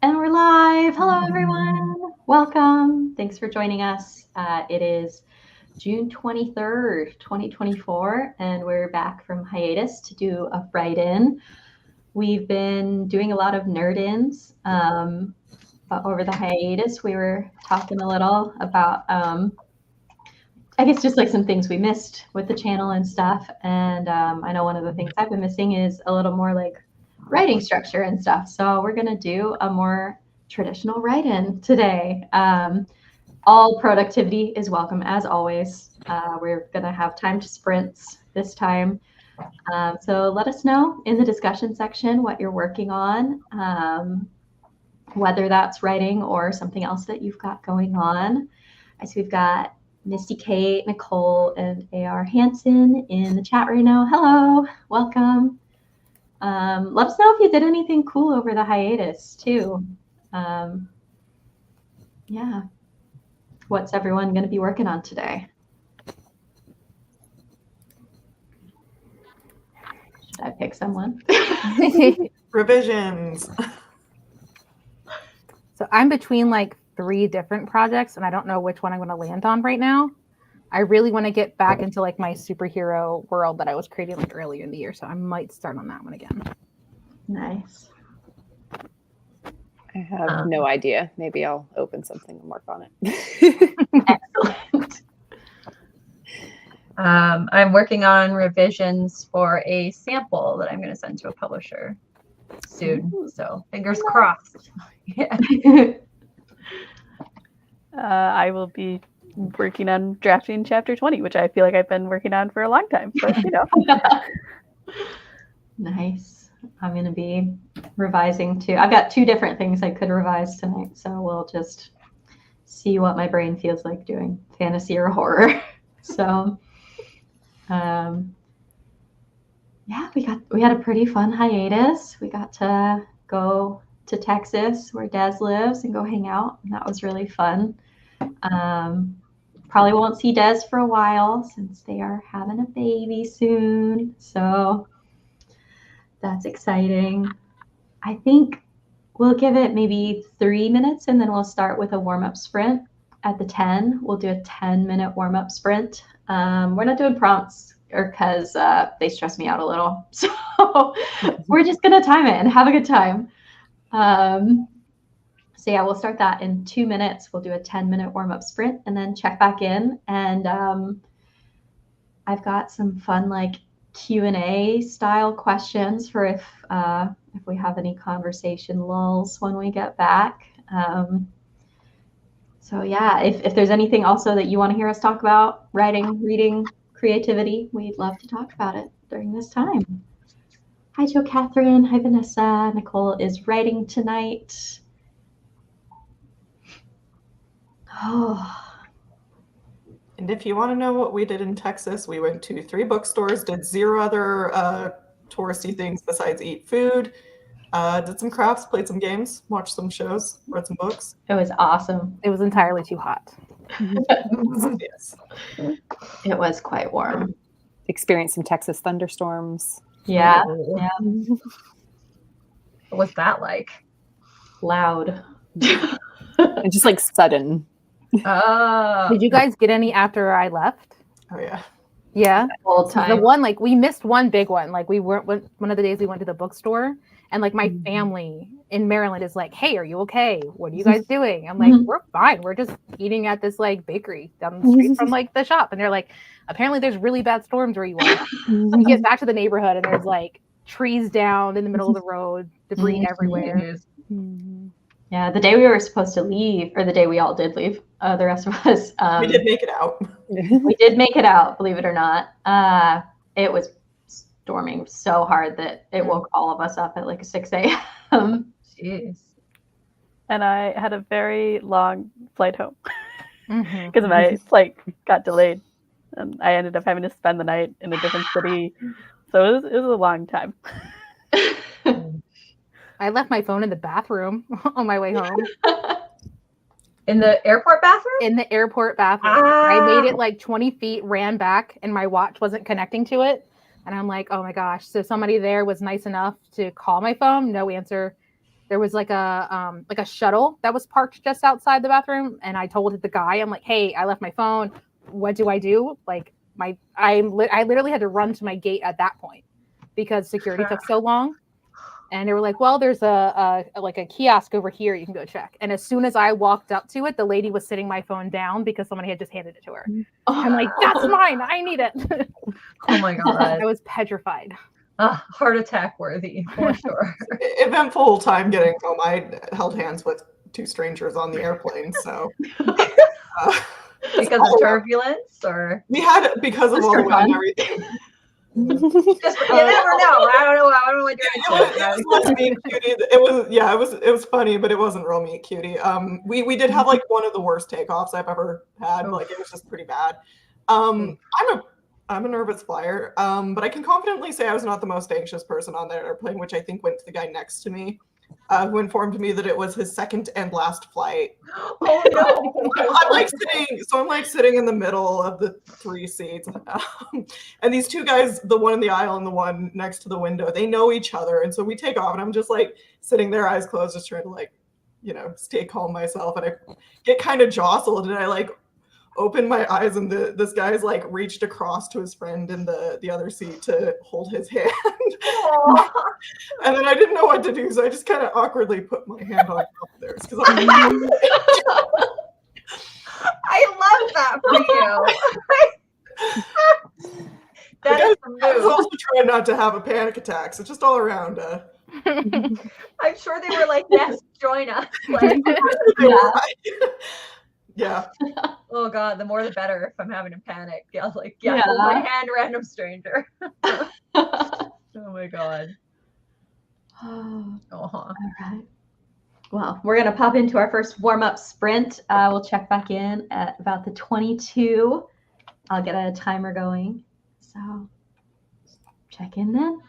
And we're live. Hello, everyone. Welcome. Thanks for joining us. It is June 23rd, 2024, and we're back from hiatus to do a write-in. We've been doing a lot of nerd-ins, but over the hiatus, we were talking a little about, I guess, just like some things we missed with the channel and stuff. And I know one of the things I've been missing is a little more like writing structure and stuff. So we're going to do a more traditional write-in today. All productivity is welcome, as always. We're going to have time to sprints this time. So let us know in the discussion section what you're working on, whether that's writing or something else that you've got going on. I see we've got Misty Kate, Nicole, and AR Hansen in the chat right now. Hello, welcome. Let us know if you did anything cool over the hiatus too. Yeah. What's everyone going to be working on today? Should I pick someone? Revisions. So I'm between like 3 different projects and I don't know which one I'm going to land on right now. I really want to get back into like my superhero world that I was creating like earlier in the year. So I might start on that one again. Nice. I have no idea. Maybe I'll open something and work on it. Excellent. I'm working on revisions for a sample that I'm going to send to a publisher soon. So fingers crossed. Yeah. I will be working on drafting chapter 20, which I feel like I've been working on for a long time. But Nice. I'm going to be revising too. I've got 2 different things I could revise tonight, so we'll just see what my brain feels like doing, fantasy or horror. So, yeah, we had a pretty fun hiatus. We got to go to Texas where Des lives and go hang out, and that was really fun. Probably won't see Des for a while since they are having a baby soon, so that's exciting. I think we'll give it maybe 3 minutes and then we'll start with a warm-up sprint. At the 10, we'll do a 10-minute warm-up sprint. We're not doing prompts because they stress me out a little. So we're just going to time it and have a good time. So yeah, we'll start that in 2 minutes. We'll do a 10-minute warm-up sprint and then check back in. And I've got some fun like Q&A style questions for if we have any conversation lulls when we get back. So yeah, if there's anything also that you want to hear us talk about, writing, reading, creativity, we'd love to talk about it during this time. Hi, Jo Catherine. Hi, Vanessa. Nicole is writing tonight. Oh. And if you want to know what we did in Texas, we went to 3 bookstores, did 0 other touristy things besides eat food, did some crafts, played some games, watched some shows, read some books. It was awesome. It was entirely too hot. Yes. It was quite warm. Experienced some Texas thunderstorms. Yeah. Oh. Yeah. What was that like? Loud. And just like sudden. Did you guys get any after I left? Oh, yeah. Yeah. All time. The one, like we missed one big one. Like we weren't one of the days we went to the bookstore and like my family in Maryland is like, hey, are you okay? What are you guys doing? I'm like, we're fine. We're just eating at this like bakery down the street from like the shop. And they're like, apparently there's really bad storms where you are. We get back to the neighborhood and there's like trees down in the middle of the road, debris everywhere. Yeah, the day we were supposed to leave, or the day we all did leave, the rest of us. We did make it out. We did make it out, believe it or not. It was storming so hard that it woke all of us up at like 6 a.m. Jeez. And I had a very long flight home because my flight got delayed. And I ended up having to spend the night in a different city. So it was a long time. I left my phone in the bathroom on my way home. In the airport bathroom? In the airport bathroom. I made it like 20 feet, ran back, and my watch wasn't connecting to it. And I'm like, oh my gosh. So somebody there was nice enough to call my phone. No answer. there was like a shuttle that was parked just outside the bathroom, and I told the guy, I'm like, hey, I left my phone. What do I do? Like I literally had to run to my gate at that point because security took so long. And they were like, well, there's a kiosk over here. You can go check. And as soon as I walked up to it, the lady was sitting my phone down because somebody had just handed it to her. I'm like, that's mine. I need it. Oh my God. I was petrified. Heart attack worthy for sure. Eventful time getting home. I held hands with two strangers on the airplane. So Because of turbulence, or we had because of all the wind and everything. just, you never know. I don't know what you're into. It was less meat cutie. It was funny, but it wasn't real meat cutie. We did have like one of the worst takeoffs I've ever had. Like it was just pretty bad. I'm a nervous flyer, but I can confidently say I was not the most anxious person on that airplane, which I think went to the guy next to me, who informed me that it was his second and last flight. Oh no! I'm like sitting in the middle of the three seats, and these two guys, the one in the aisle and the one next to the window, they know each other, and so we take off, and I'm just like sitting there, eyes closed, just trying to like, stay calm myself, and I get kind of jostled, and I like open my eyes, and this guy's like reached across to his friend in the other seat to hold his hand. And then I didn't know what to do, so I just kind of awkwardly put my hand on top of theirs because I love that for you. That is the I was move. also trying not to have a panic attack, so just all around. I'm sure they were like, "Yes, join us." Like, yeah. Oh God, the more the better. If I'm having a panic, hold my hand, random stranger. Oh my God. All right. Well, we're going to pop into our first warm-up sprint. We'll check back in at about the 22. I'll get a timer going. So check in then.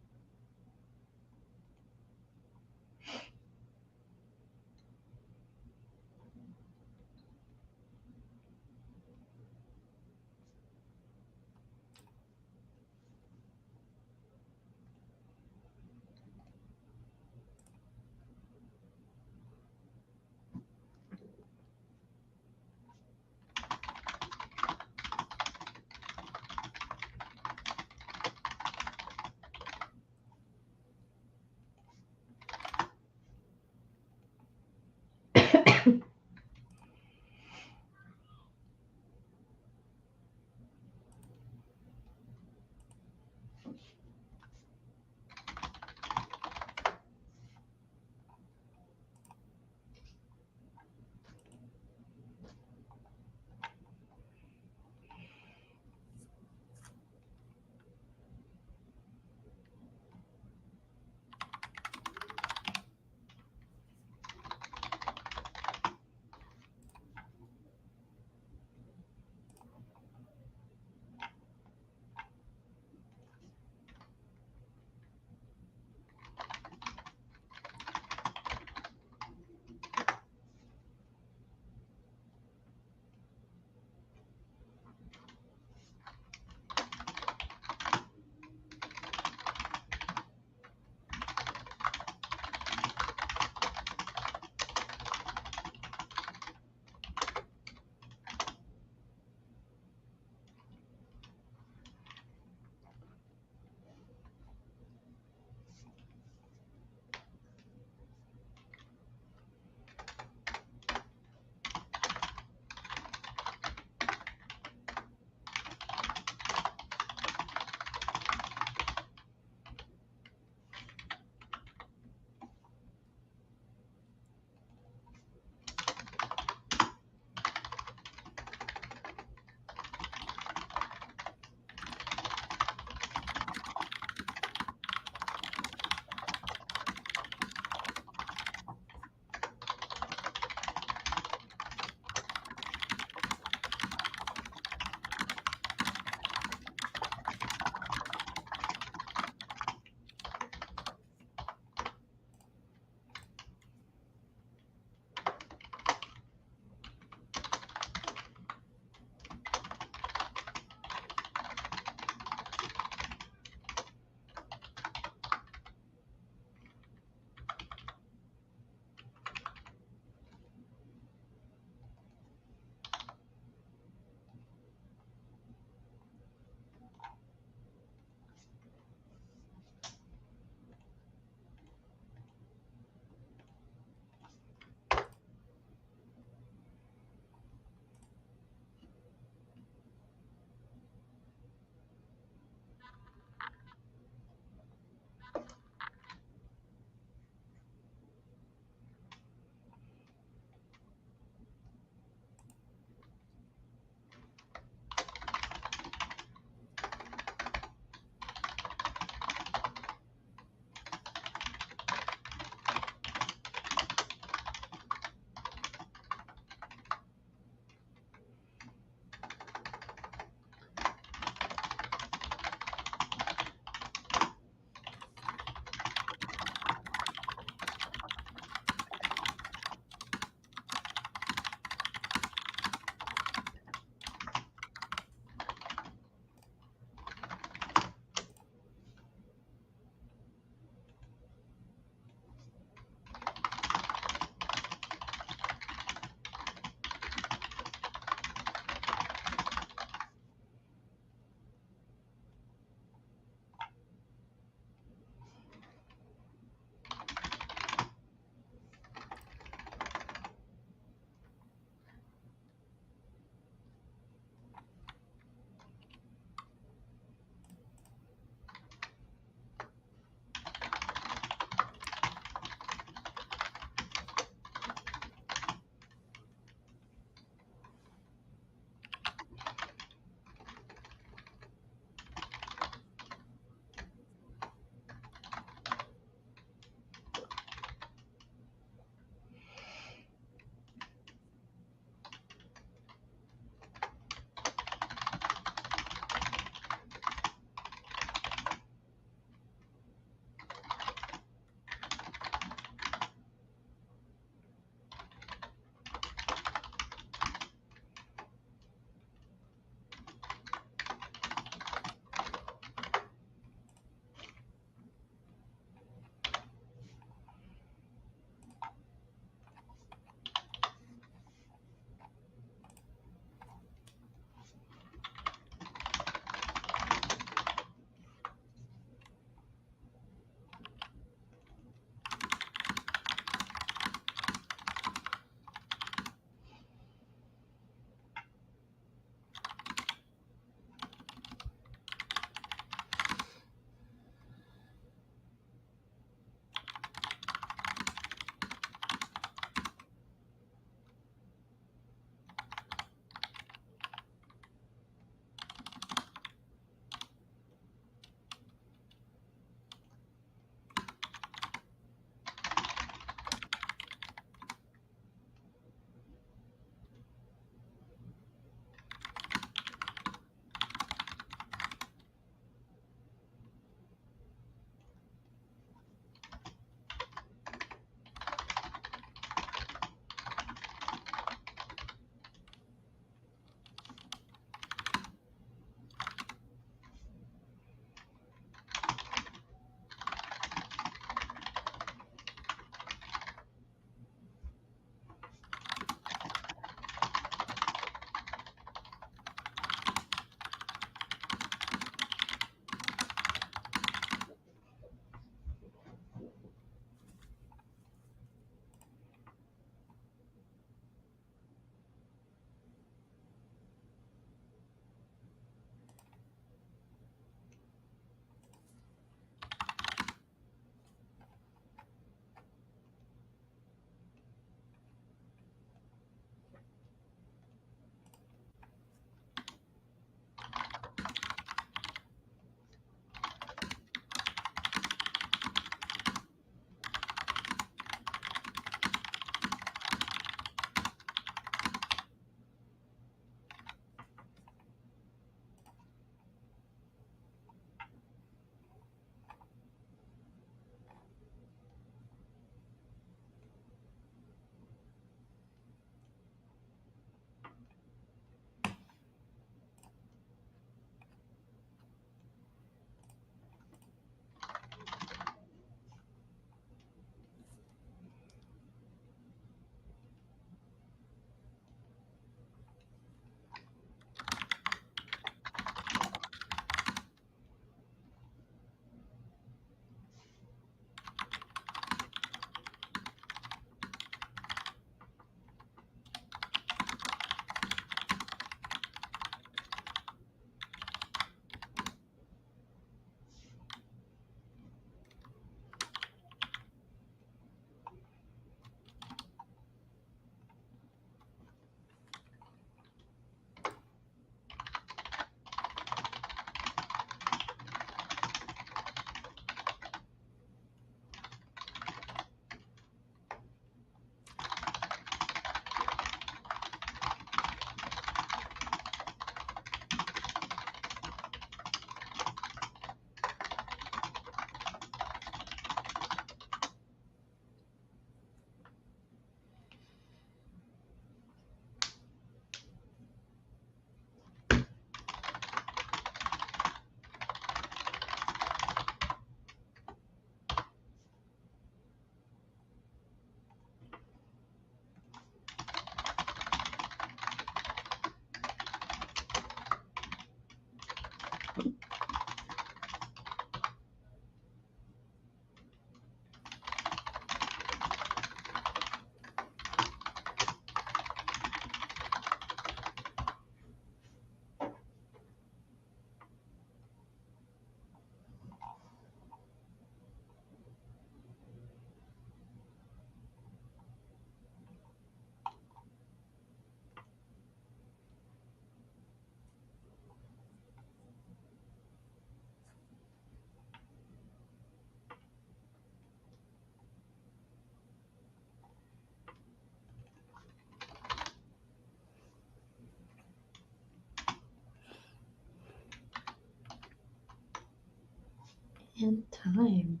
And time.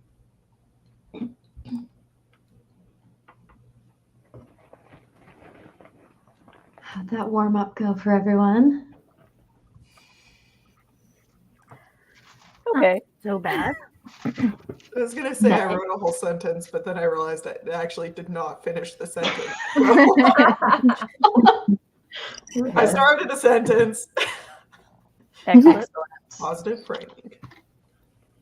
How'd that warm up go for everyone? Okay. So bad. I was gonna say I Nice. wrote a whole sentence, but then I realized I actually did not finish the sentence. I started a sentence. Excellent. Positive framing.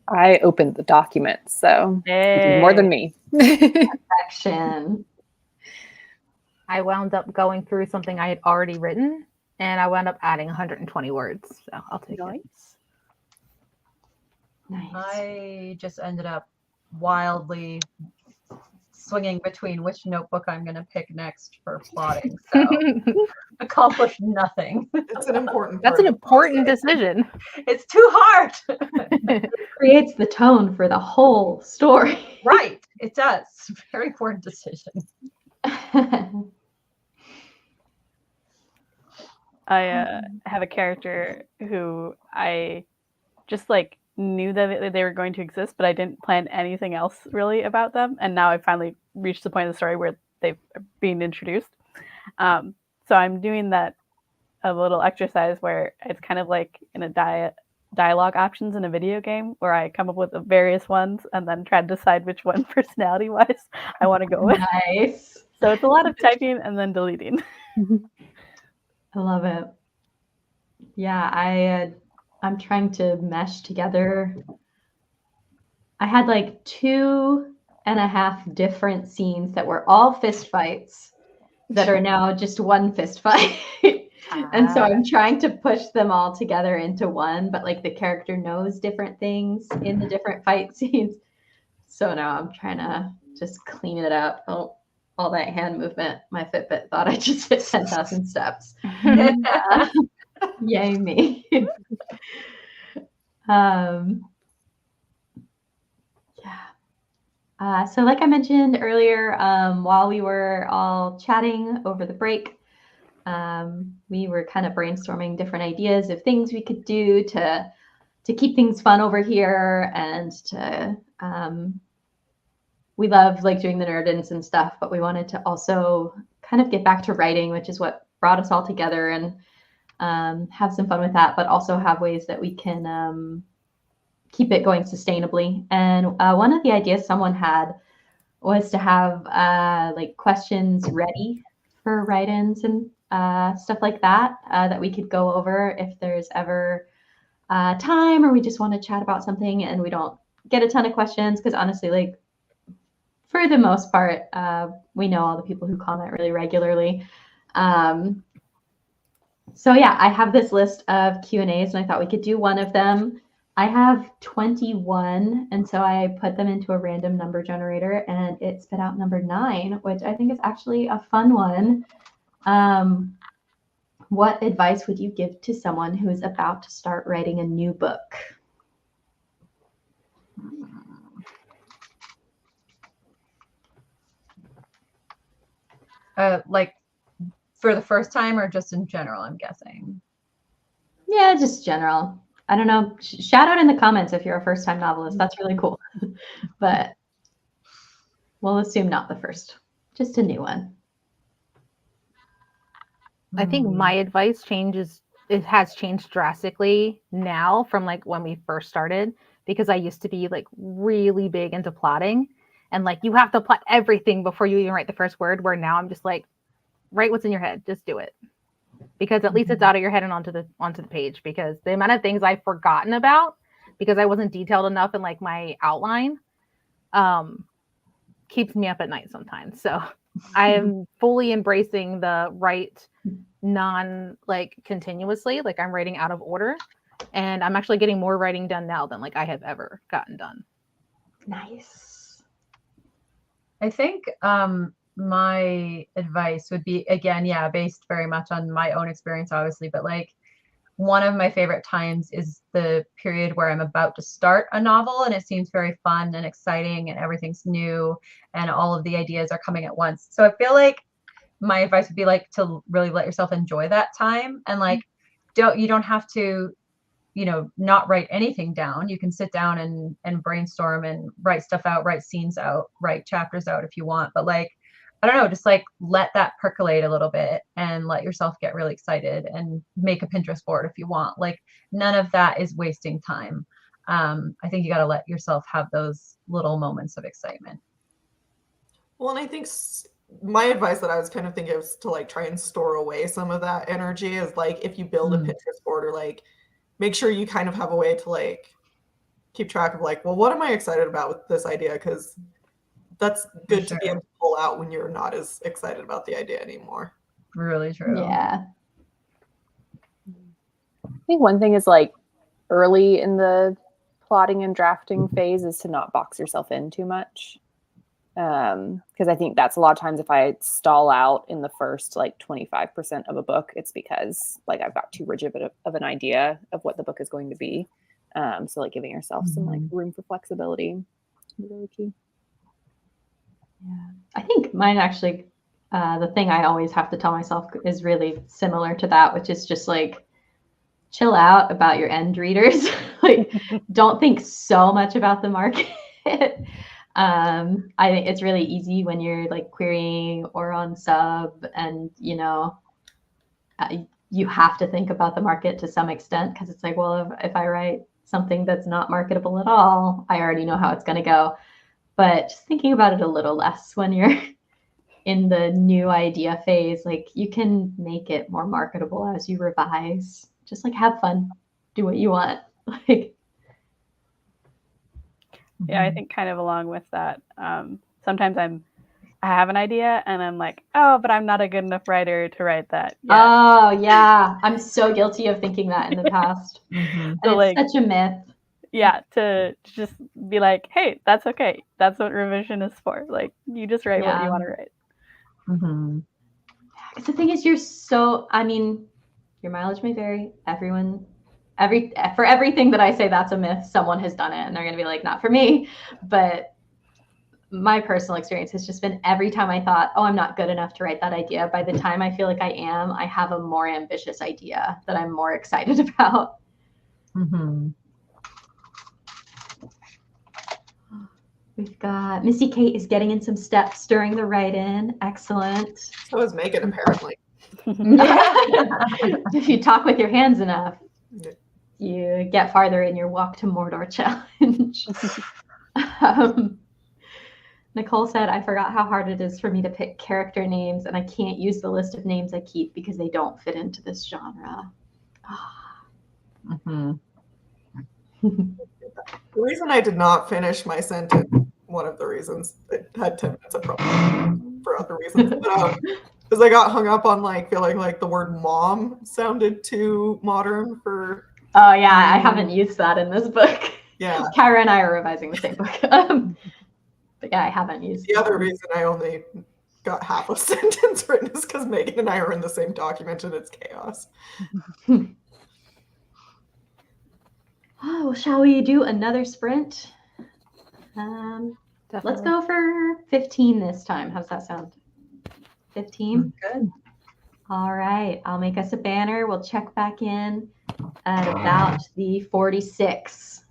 I opened the document, so you did more than me. Action. I wound up going through something I had already written, and I wound up adding 120 words. So I'll take it. Nice. I just ended up wildly swinging between which notebook I'm going to pick next for plotting. So accomplished nothing. It's an important That's part an of the important process. decision. It's too hard. Creates the tone for the whole story. Right. It does. Very important decision. I have a character who I just like knew that they were going to exist, but I didn't plan anything else really about them. And now I finally reached the point of the story where they've been introduced. So I'm doing that a little exercise where it's kind of like in a dialogue options in a video game where I come up with various ones and then try to decide which one personality wise I want to go with. Nice. So it's a lot of typing and then deleting. I love it. Yeah, I'm trying to mesh together. I had like 2.5 different scenes that were all fist fights that are now just one fist fight. And so I'm trying to push them all together into one, but like the character knows different things in the different fight scenes. So now I'm trying to just clean it up. Oh, all that hand movement. My Fitbit thought I just hit 10,000 steps. Yay me. So like I mentioned earlier, while we were all chatting over the break, we were kind of brainstorming different ideas of things we could do to keep things fun over here, and to we love like doing the nerd-ins and stuff, but we wanted to also kind of get back to writing, which is what brought us all together, and have some fun with that, but also have ways that we can keep it going sustainably. And one of the ideas someone had was to have like questions ready for write-ins and stuff like that, that we could go over if there's ever time, or we just want to chat about something and we don't get a ton of questions, because honestly, like for the most part, we know all the people who comment really regularly. So yeah, I have this list of Q&As and I thought we could do one of them. I have 21, and so I put them into a random number generator and it spit out number 9, which I think is actually a fun one. What advice would you give to someone who is about to start writing a new book? Like for the first time or just in general, I'm guessing. Yeah, just general. I don't know. Shout out in the comments if you're a first-time novelist. That's really cool. But we'll assume not the first, just a new one. I think my advice has changed drastically now from like when we first started, because I used to be like really big into plotting and like you have to plot everything before you even write the first word, where now I'm just like, write what's in your head, just do it. Because at least it's out of your head and onto the page, because the amount of things I've forgotten about because I wasn't detailed enough in like my outline keeps me up at night sometimes. So I am fully embracing the write continuously, like I'm writing out of order, and I'm actually getting more writing done now than like I have ever gotten done. Nice. I think my advice would be, again, based very much on my own experience, obviously, but like one of my favorite times is the period where I'm about to start a novel and it seems very fun and exciting and everything's new and all of the ideas are coming at once. So I feel like my advice would be like to really let yourself enjoy that time, and like you don't have to not write anything down. You can sit down and brainstorm and write stuff out, write scenes out, write chapters out if you want. But like, I don't know, just like let that percolate a little bit and let yourself get really excited and make a Pinterest board if you want. Like, none of that is wasting time. I think you got to let yourself have those little moments of excitement. Well, and I think my advice that I was kind of thinking is to like try and store away some of that energy is like if you build a Pinterest board, or like make sure you kind of have a way to like keep track of like, well, what am I excited about with this idea? Because that's good to be able to pull out when you're not as excited about the idea anymore. Really true. Yeah. I think one thing is like early in the plotting and drafting phase is to not box yourself in too much. Because I think that's a lot of times if I stall out in the first like 25% of a book, it's because like I've got too rigid of an idea of what the book is going to be. So like giving yourself some like room for flexibility is really key. Yeah, I think mine actually, the thing I always have to tell myself is really similar to that, which is just like chill out about your end readers. Like, don't think so much about the market. I think it's really easy when you're like querying or on sub, and you have to think about the market to some extent, because it's like, well, if I write something that's not marketable at all, I already know how it's going to go. But just thinking about it a little less when you're in the new idea phase, like you can make it more marketable as you revise. Just like have fun, do what you want. Like, yeah, I think kind of along with that, sometimes I have an idea and I'm like, oh, but I'm not a good enough writer to write that yet. Oh yeah, I'm so guilty of thinking that in the past. And So, it's like, such a myth. Yeah, to just be like, hey, that's okay. That's what revision is for. Like, you just write what you want to write. Because the thing is, your mileage may vary. For everything that I say that's a myth, someone has done it, and they're going to be like, not for me. But my personal experience has just been every time I thought, oh, I'm not good enough to write that idea, by the time I feel like I am, I have a more ambitious idea that I'm more excited about. We've got Missy Kate is getting in some steps during the write-in. Excellent. So is Megan, apparently. If you talk with your hands enough, you get farther in your Walk to Mordor challenge. Nicole said, I forgot how hard it is for me to pick character names, and I can't use the list of names I keep because they don't fit into this genre. The reason I did not finish my sentence, one of the reasons, it had 10 minutes of problem for other reasons, because I got hung up on like feeling like the word mom sounded too modern for. Oh yeah, I haven't used that in this book. Yeah. Kyra and I are revising the same book. But yeah, I haven't used the other reason I only got half a sentence written is because Megan and I are in the same document and it's chaos. Oh, well, shall we do another sprint? Let's go for 15 this time. How's that sound? 15? Good. All right. I'll make us a banner. We'll check back in at about the 46.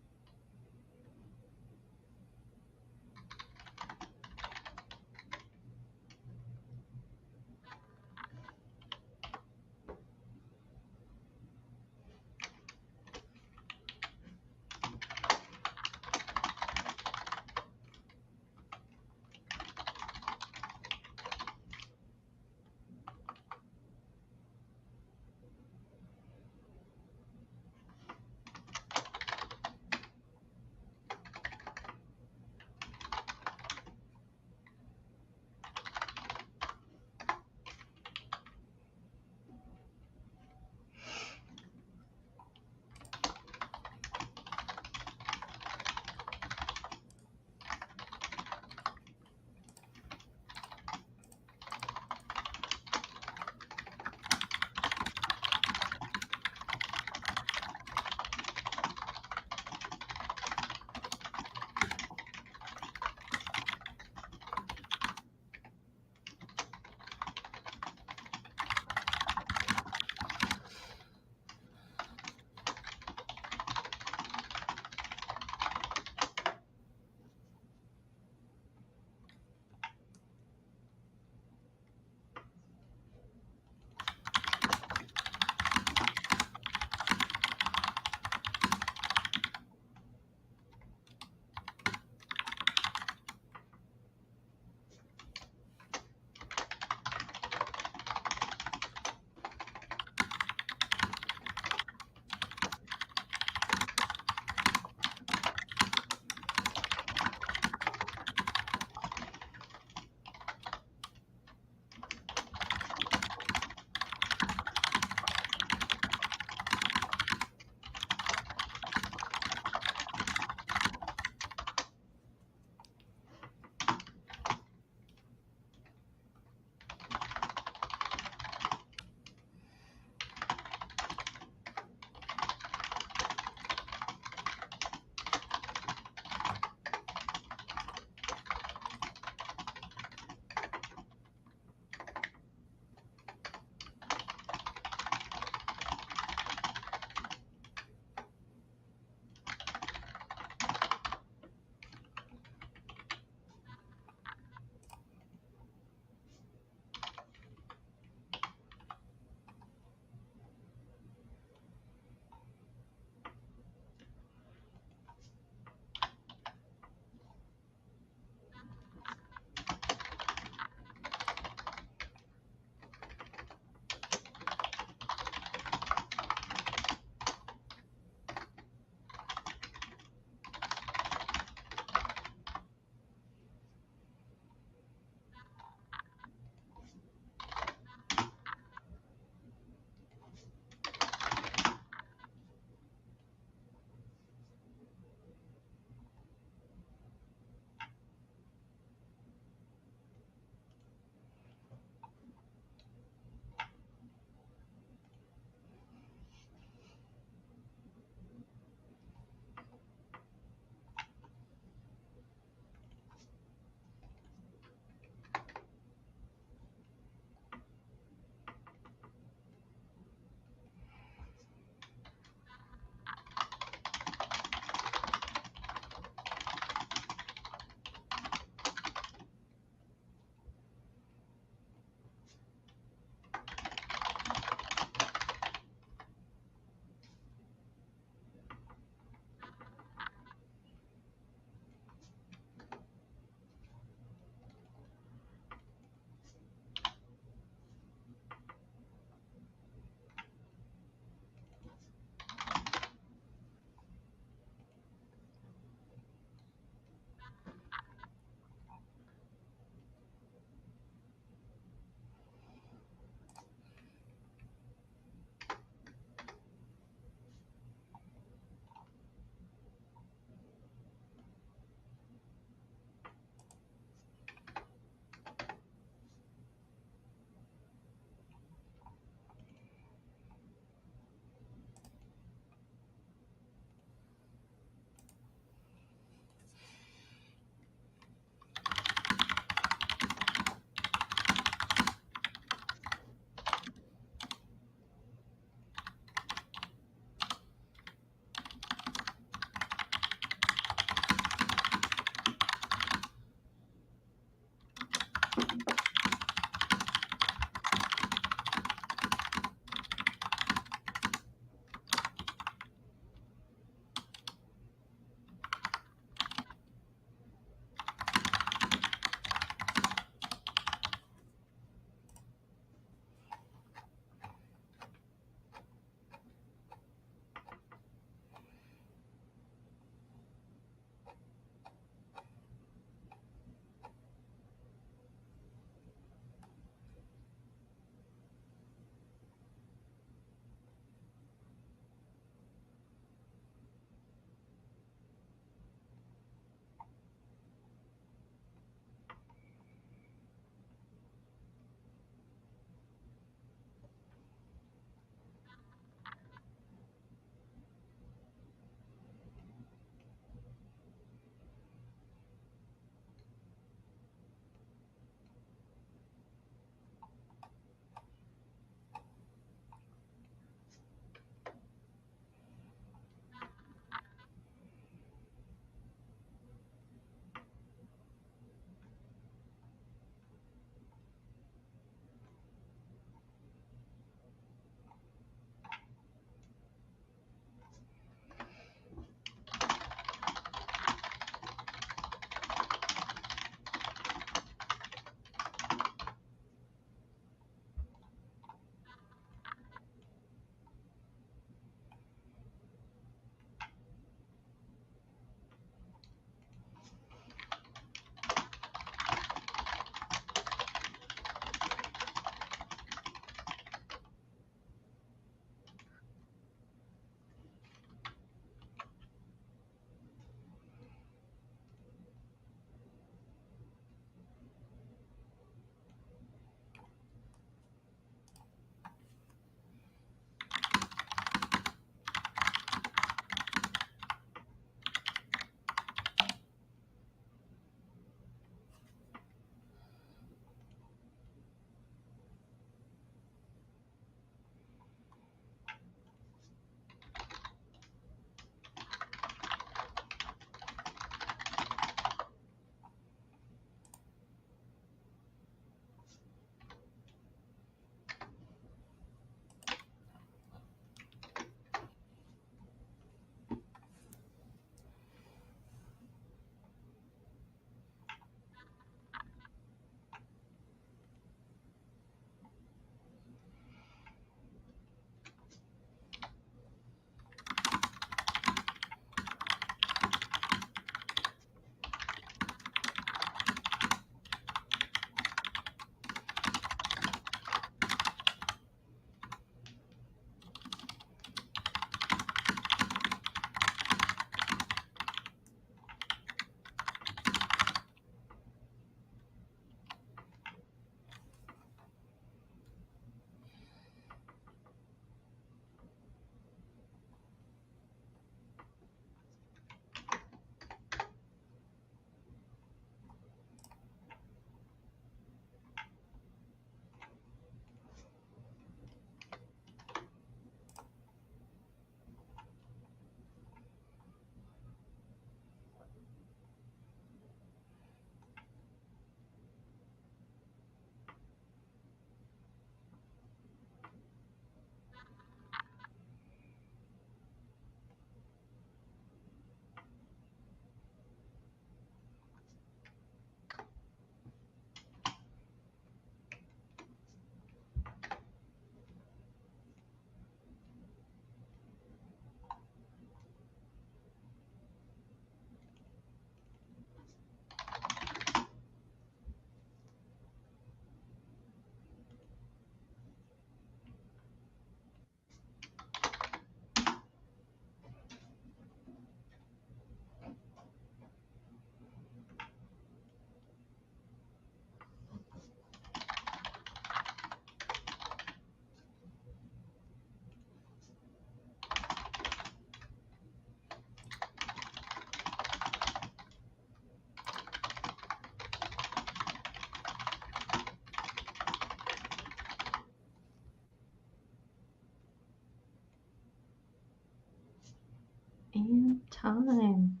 time.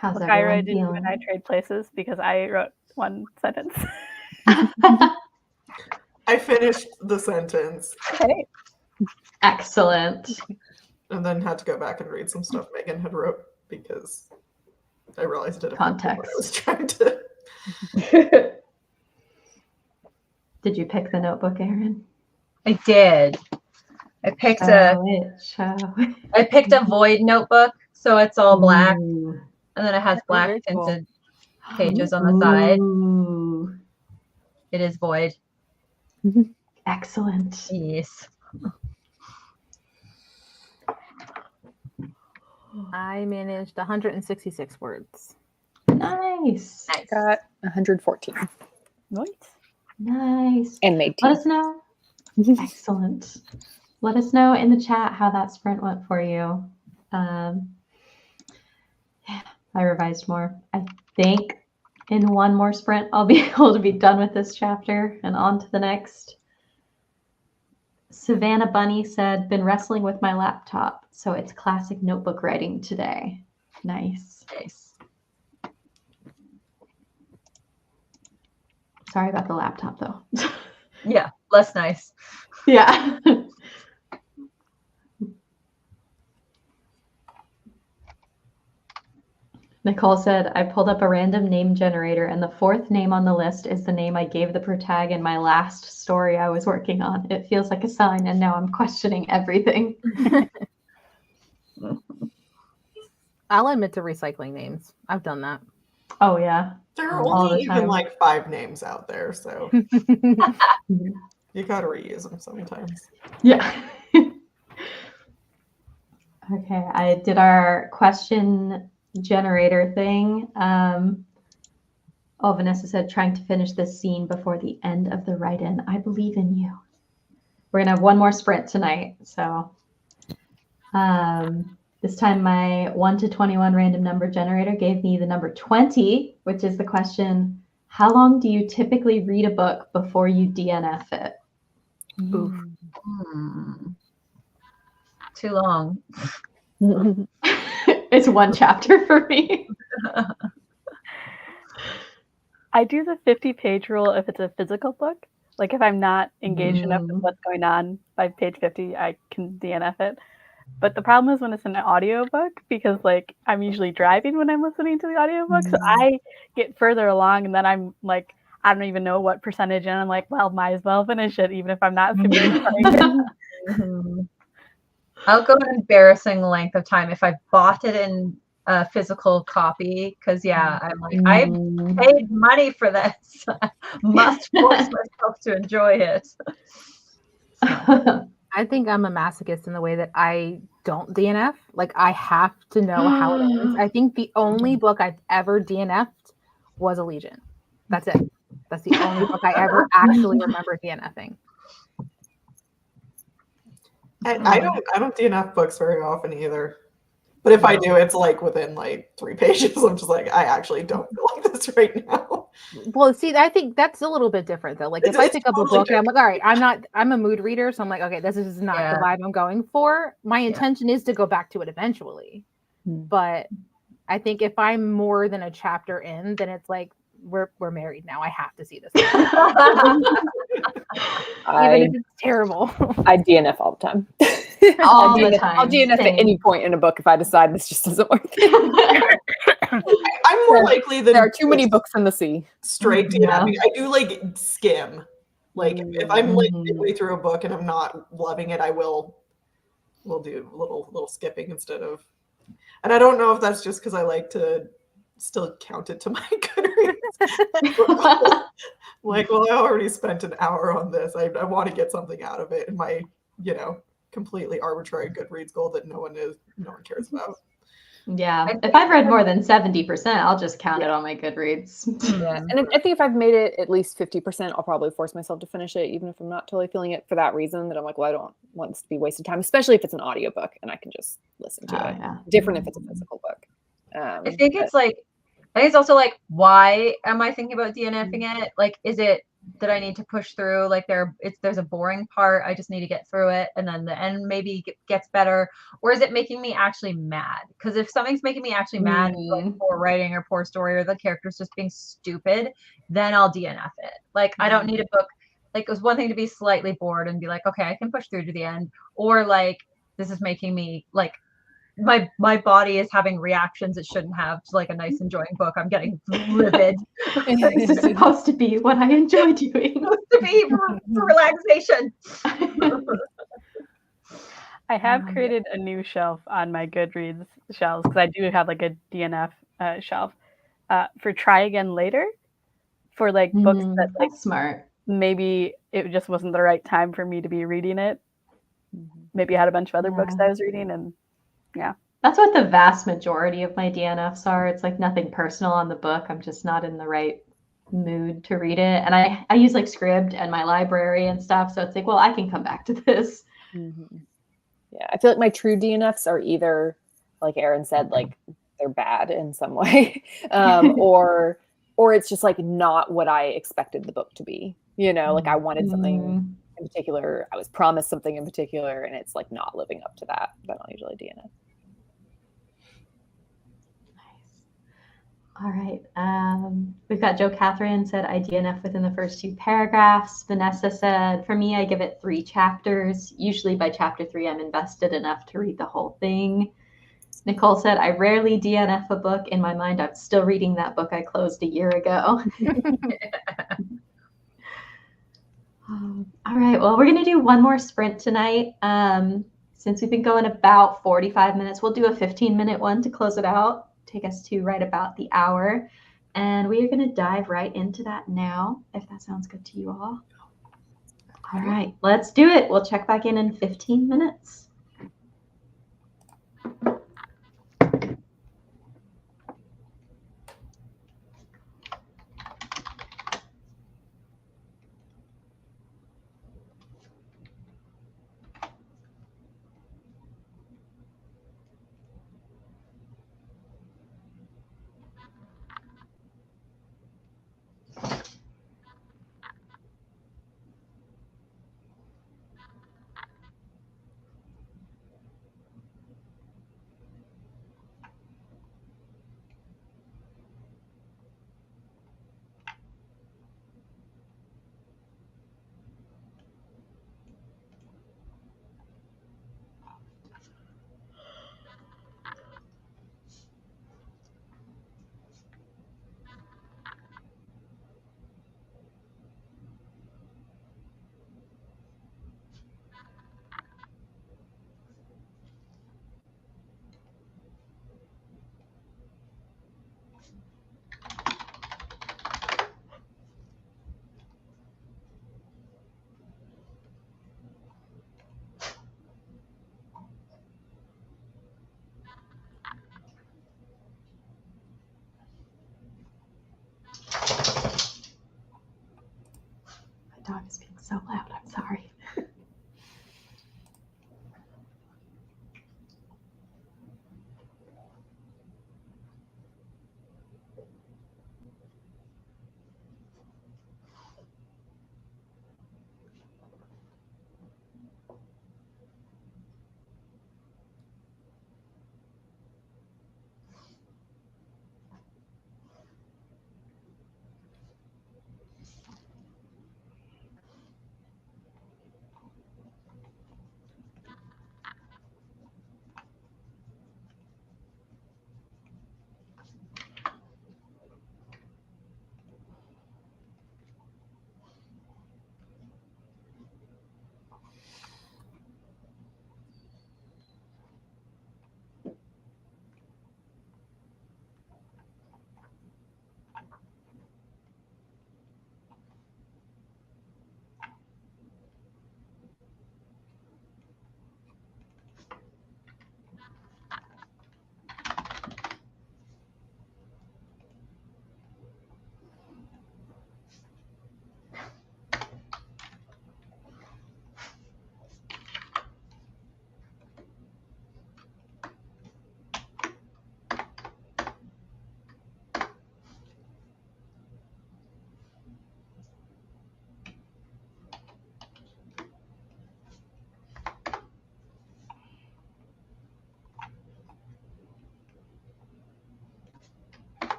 How's Look, Ira everyone didn't feeling? and I trade places because I wrote one sentence. I finished the sentence Hey. Excellent. and then had to go back and read some stuff Megan had wrote because I realized it affected what I was trying to. Did you pick the notebook, Erin? I did. I picked I picked a void notebook, so it's all black, Ooh. and then it has black very cool. tinted pages on the side. Ooh. It is void. Excellent. Yes. I managed 166 words. Nice. Nice. Got 114 Nice. Nice. and made Let 2. us know. Excellent. Let us know in the chat how that sprint went for you. Yeah, I revised more. I think in one more sprint, I'll be able to be done with this chapter and on to the next. Savannah Bunny said, been wrestling with my laptop, so it's classic notebook writing today. Nice. Nice. Sorry about the laptop, though. Yeah, less nice. Yeah. Nicole said, I pulled up a random name generator, and the fourth name on the list is the name I gave the protag in my last story I was working on. It feels like a sign, and now I'm questioning everything. I'll admit to recycling names. I've done that. Oh, yeah. There are All only the even time. like 5 names out there, so you gotta reuse them sometimes. Yeah. Okay, I did our question generator thing. Oh, Vanessa said, trying to finish this scene before the end of the write-in. I believe in you. We're gonna have one more sprint tonight, so this time my 1 to 21 random number generator gave me the number 20, which is the question, how long do you typically read a book before you DNF it? Oof. Too long. It's one chapter for me. I do the 50-page rule if it's a physical book. Like if I'm not engaged enough with what's going on by page 50, I can DNF it. But the problem is when it's an audiobook, because like I'm usually driving when I'm listening to the audiobook. So I get further along and then I'm like, I don't even know what percentage, and I'm like, well, might as well finish it, even if I'm not super excited. I'll go an embarrassing length of time if I bought it in a physical copy, because yeah, I'm like, I paid money for this. I must force myself to enjoy it. I think I'm a masochist in the way that I don't DNF. Like I have to know how it ends. I think the only book I've ever DNF'd was Allegiant. That's it. That's the only book I ever actually remember DNFing. I don't DNF books very often either. But if I do, it's like within like 3 pages. I'm just like, I actually don't feel like this right now. Well, see, I think that's a little bit different though. Like if I pick up a book and I'm like, all right, I'm a mood reader, so I'm like, okay, this is not the vibe I'm going for. My intention is to go back to it eventually. But I think if I'm more than a chapter in, then it's like we're married now. I have to see this. Even if it's terrible. I DNF all the time. All the time. I'll DNF at any point in a book if I decide this just doesn't work. I'm more likely than there are too many books in the sea. Straight DNFing. I do like skim. Like if I'm like midway through a book and I'm not loving it, we'll do a little skipping instead of. And I don't know if that's just because I like to still count it to my Goodreads. Like, well, I already spent an hour on this. I want to get something out of it in my, completely arbitrary Goodreads goal that no one cares about. Yeah. If I've read more than 70%, I'll just count it on my Goodreads. Yeah. And I think if I've made it at least 50%, I'll probably force myself to finish it, even if I'm not totally feeling it for that reason that I'm like, well, I don't want this to be wasted time, especially if it's an audiobook and I can just listen to it. Yeah. Different if it's a physical book. I think it's like I think it's also like, why am I thinking about DNFing it? Like, is it that I need to push through? Like, there's a boring part. I just need to get through it, and then the end maybe gets better. Or is it making me actually mad? Because if something's making me actually mad, like poor writing or poor story, or the characters just being stupid, then I'll DNF it. Like, I don't need a book. Like, it was one thing to be slightly bored and be like, okay, I can push through to the end, or like, this is making me like, my body is having reactions it shouldn't have to like a nice enjoying book. I'm getting livid. This is supposed to be what I enjoy doing. To be for relaxation. I have created a new shelf on my Goodreads shelves because I do have like a DNF shelf for try again later, for like books that like That's smart. maybe it just wasn't the right time for me to be reading it. Maybe I had a bunch of other books that I was reading, and yeah. That's what the vast majority of my DNFs are. It's like nothing personal on the book. I'm just not in the right mood to read it. And I use like Scribd and my library and stuff. So it's like, well, I can come back to this. Yeah, I feel like my true DNFs are either, like Erin said, like they're bad in some way, or it's just like not what I expected the book to be. You know, like I wanted something in particular, I was promised something in particular, and it's like not living up to that. Then I'll usually DNF. All right. We've got Joe Catherine said I DNF within the first 2 paragraphs. Vanessa said, for me, I give it 3 chapters. Usually by chapter 3, I'm invested enough to read the whole thing. Nicole said, I rarely DNF a book. In my mind, I'm still reading that book I closed a year ago. All right. Well, we're going to do one more sprint tonight. Since we've been going about 45 minutes, we'll do a 15-minute one to close it out. Take us to right about the hour. And we are going to dive right into that now, if that sounds good to you all. All right, let's do it. We'll check back in 15 minutes.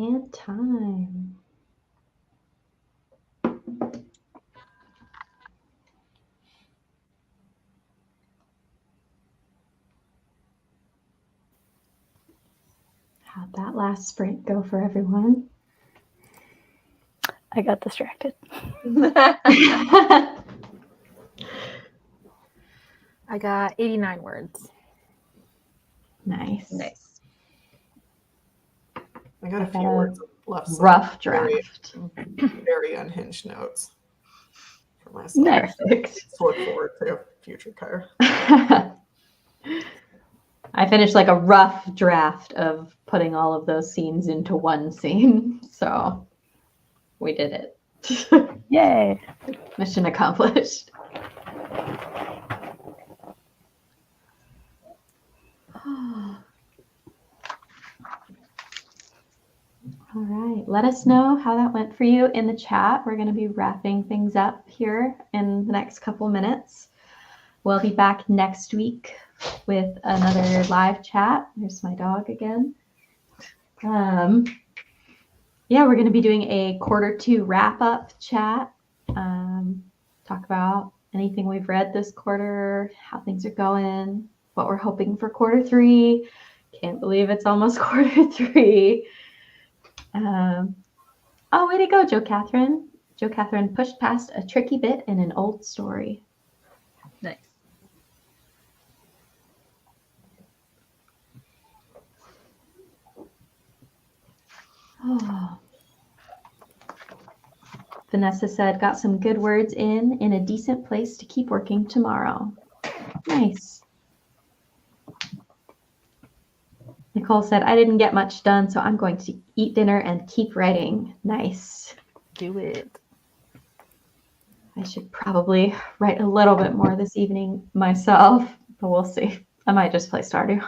And time. How'd that last sprint go for everyone? I got distracted. I got 89 words. Nice. Nice. I got a I few got a words left. some Rough very, draft. very unhinged notes for myself. Nice. Perfect. To look forward to future Kyra. I finished like a rough draft of putting all of those scenes into one scene. So we did it. Yay. Mission accomplished. All right. Let us know how that went for you in the chat. We're going to be wrapping things up here in the next couple minutes. We'll be back next week with another live chat. There's my dog again. Yeah, we're going to be doing a Q2 wrap-up chat. Talk about anything we've read this quarter, how things are going, what we're hoping for Q3. Can't believe it's almost Q3. Oh, way to go, Joe Catherine. Joe Catherine pushed past a tricky bit in an old story. Nice. Oh. Vanessa said, got some good words in a decent place to keep working tomorrow. Nice. Nicole said, I didn't get much done, so I'm going to eat dinner and keep writing. Nice. Do it. I should probably write a little bit more this evening myself, but we'll see. I might just play Stardew.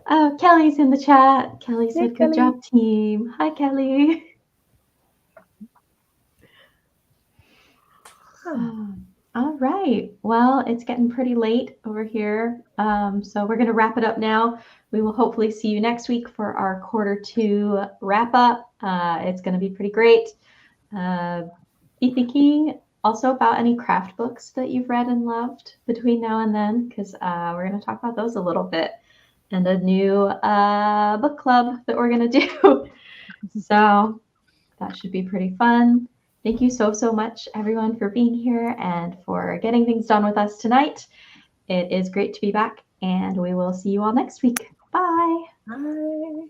Oh, Kelly's in the chat. Kelly said, good job, team. Hi, Kelly. All right. Well, it's getting pretty late over here. So we're going to wrap it up now. We will hopefully see you next week for our Q2 wrap up. It's going to be pretty great. Be thinking also about any craft books that you've read and loved between now and then, because we're going to talk about those a little bit, and a new book club that we're going to do. So that should be pretty fun. Thank you so much, everyone, for being here and for getting things done with us tonight. It is great to be back, and we will see you all next week. Bye. Bye.